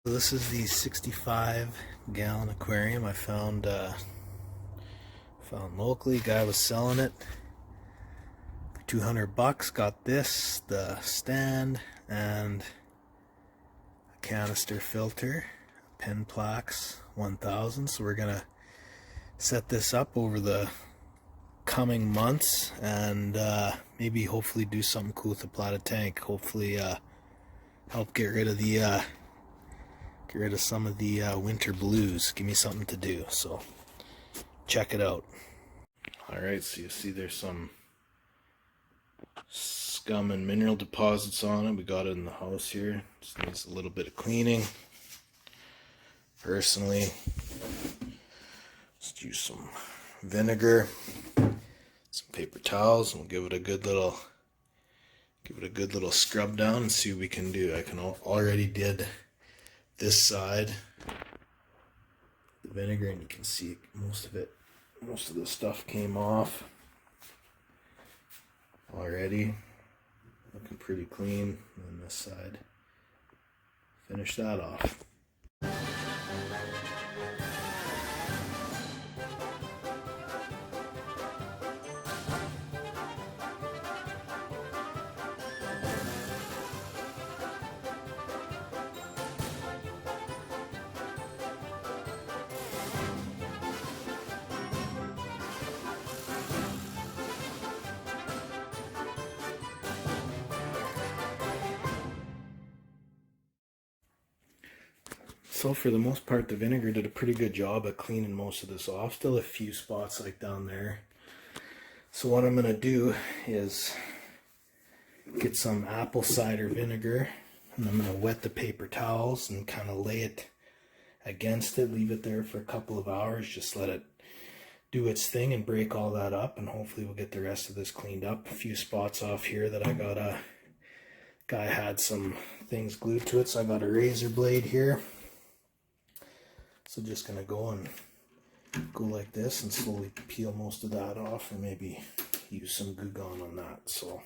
So this is the 65-gallon aquarium I found locally. Guy was selling it for 200 bucks. Got this, the stand, and a canister filter, Penplax 1000. So we're gonna set this up over the coming months and maybe hopefully do something cool with the platted tank. Hopefully help get rid of some of the winter blues. Give me something to do. So check it out. Alright, so you see there's some scum and mineral deposits on it. We got it in the house here. Just needs a little bit of cleaning. Personally, let's use some vinegar, some paper towels, and we'll give it a good little scrub down and see what we can do. I can already did this side, the vinegar, and you can see most of the stuff came off already. Looking pretty clean. And this side, finish that off. So for the most part, the vinegar did a pretty good job at cleaning most of this off. Still a few spots like down there. So what I'm going to do is get some apple cider vinegar, and I'm going to wet the paper towels and kind of lay it against it, leave it there for a couple of hours, just let it do its thing and break all that up, and hopefully we'll get the rest of this cleaned up. A few spots off here that I got guy had some things glued to it, so I got a razor blade here. So just gonna go like this and slowly peel most of that off, or maybe use some Goo Gone on that. So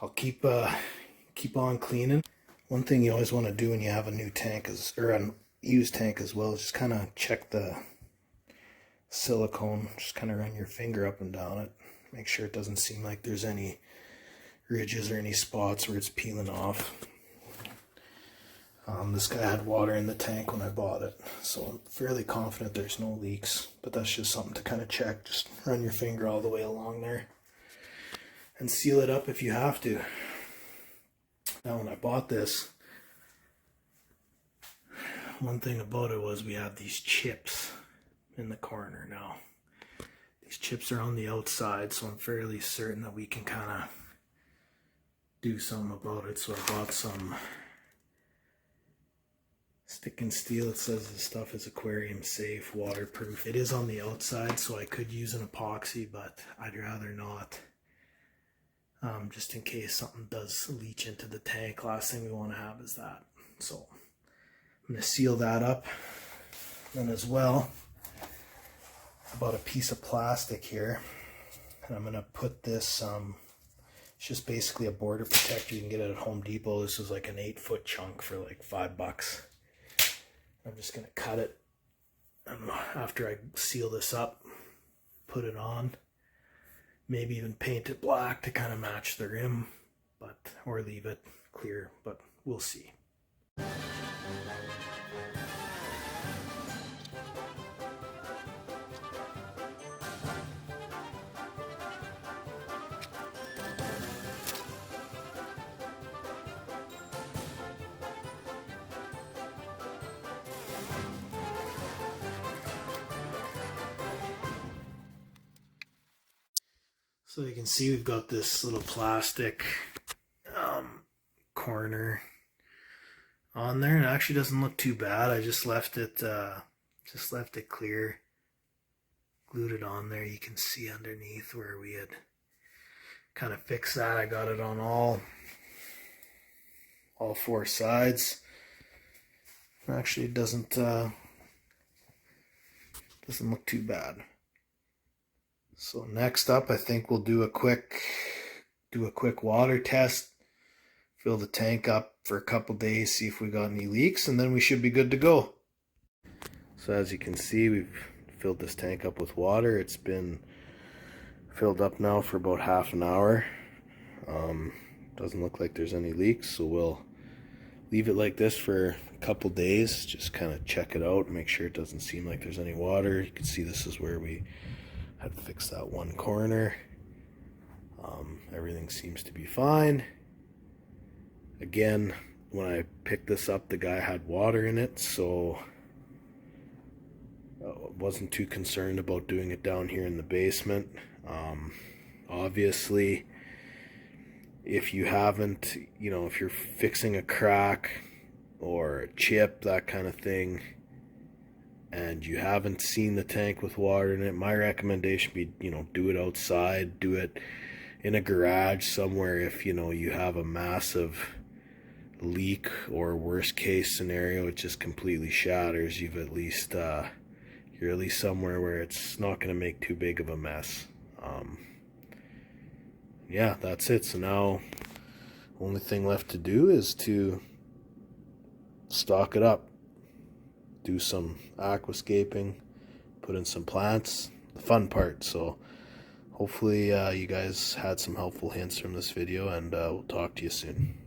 I'll keep on cleaning. One thing you always want to do when you have a new tank or a used tank as well, is just kind of check the silicone. Just kind of run your finger up and down it. Make sure it doesn't seem like there's any ridges or any spots where it's peeling off. This guy had water in the tank when I bought it, so I'm fairly confident there's no leaks, but that's just something to kind of check. Just run your finger all the way along there and seal it up if you have to. Now when I bought this, one thing about it was we have these chips in the corner now. These chips are on the outside, so I'm fairly certain that we can kind of do something about it. So I bought some Stik N Seal. It says the stuff is aquarium safe, waterproof. It is on the outside, so I could use an epoxy, but I'd rather not. Just in case something does leach into the tank. Last thing we want to have is that. So I'm going to seal that up. Then as well, I bought a piece of plastic here, and I'm going to put this, it's just basically a border protector. You can get it at Home Depot. This is like an 8-foot chunk for like $5. I'm just going to cut it, and after I seal this up, put it on, maybe even paint it black to kind of match the rim, or leave it clear, but we'll see. So you can see we've got this little plastic corner on there, and it actually doesn't look too bad. I just left it clear, glued it on there. You can see underneath where we had kind of fixed that. I got it on all 4 sides. Actually, it doesn't look too bad. So next up, I think we'll do a quick water test fill the tank up for a couple days, see if we got any leaks, and then we should be good to go. So as you can see, we've filled this tank up with water. It's been filled up now for about half an hour. Doesn't look like there's any leaks, so we'll leave it like this for a couple days, just kind of check it out, make sure it doesn't seem like there's any water. You can see this is where we had fixed that one corner. Everything seems to be fine. Again, when I picked this up, the guy had water in it, so I wasn't too concerned about doing it down here in the basement. Obviously, if you haven't, if you're fixing a crack or a chip, that kind of thing, and you haven't seen the tank with water in it, my recommendation would be, do it outside, do it in a garage somewhere. If you have a massive leak, or worst case scenario, it just completely shatters, you're at least somewhere where it's not going to make too big of a mess. Yeah, that's it. So now only thing left to do is to stock it up, do some aquascaping, put in some plants, the fun part. So hopefully you guys had some helpful hints from this video, and we'll talk to you soon.